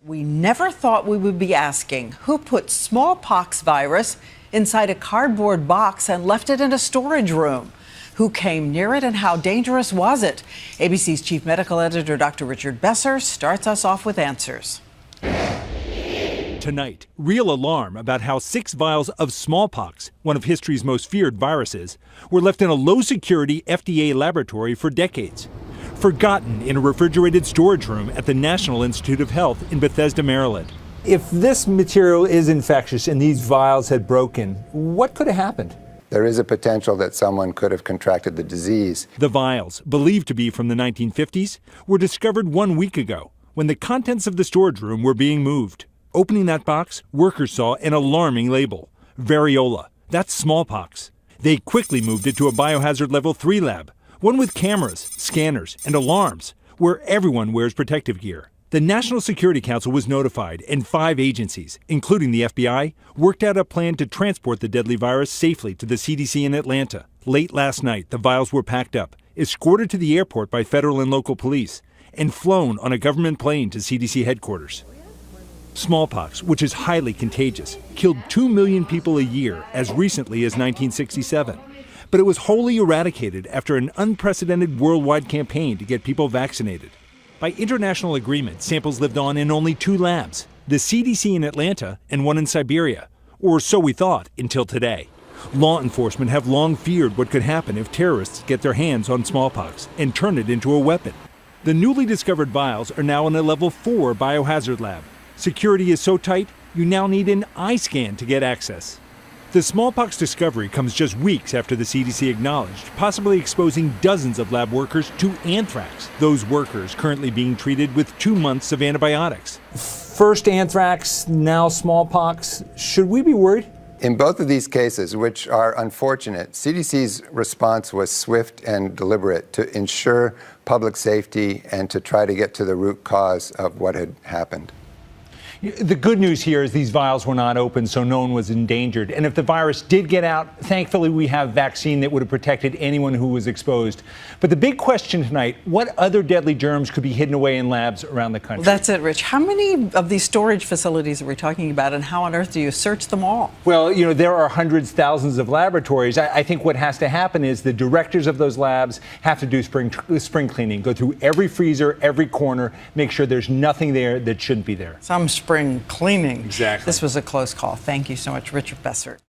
We never thought we would be asking who put smallpox virus inside a cardboard box and left it in a storage room. Who came near it and how dangerous was it? ABC's chief medical editor, Dr. Richard Besser, starts us off with answers. Tonight, real alarm about how 6 vials of smallpox, one of history's most feared viruses, were left in a low-security FDA laboratory for decades. Forgotten in a refrigerated storage room at the National Institute of Health in Bethesda, Maryland. If this material is infectious and these vials had broken, what could have happened? There is a potential that someone could have contracted the disease. The vials, believed to be from the 1950s, were discovered 1 week ago when the contents of the storage room were being moved. Opening that box, workers saw an alarming label, Variola. That's smallpox. They quickly moved it to a biohazard level 3 lab, one with cameras, scanners, and alarms, where everyone wears protective gear. The National Security Council was notified, and 5 agencies, including the FBI, worked out a plan to transport the deadly virus safely to the CDC in Atlanta. Late last night, the vials were packed up, escorted to the airport by federal and local police, and flown on a government plane to CDC headquarters. Smallpox, which is highly contagious, killed 2 million people a year as recently as 1967. But it was wholly eradicated after an unprecedented worldwide campaign to get people vaccinated. By international agreement, samples lived on in only 2 labs, the CDC in Atlanta and one in Siberia, or so we thought until today. Law enforcement have long feared what could happen if terrorists get their hands on smallpox and turn it into a weapon. The newly discovered vials are now in a level 4 biohazard lab. Security is so tight, you now need an eye scan to get access. The smallpox discovery comes just weeks after the CDC acknowledged possibly exposing dozens of lab workers to anthrax, those workers currently being treated with 2 months of antibiotics. First anthrax, now smallpox. Should we be worried? In both of these cases, which are unfortunate, CDC's response was swift and deliberate to ensure public safety and to try to get to the root cause of what had happened. The good news here is these vials were not open, so no one was endangered. And if the virus did get out, thankfully we have vaccine that would have protected anyone who was exposed. But the big question tonight, what other deadly germs could be hidden away in labs around the country? Well, that's it, Rich. How many of these storage facilities are we talking about, and how on earth do you search them all? Well, there are hundreds, thousands of laboratories. I think what has to happen is the directors of those labs have to do spring cleaning, go through every freezer, every corner, make sure there's nothing there that shouldn't be there. Some spring cleaning. Exactly. This was a close call. Thank you so much, Richard Besser.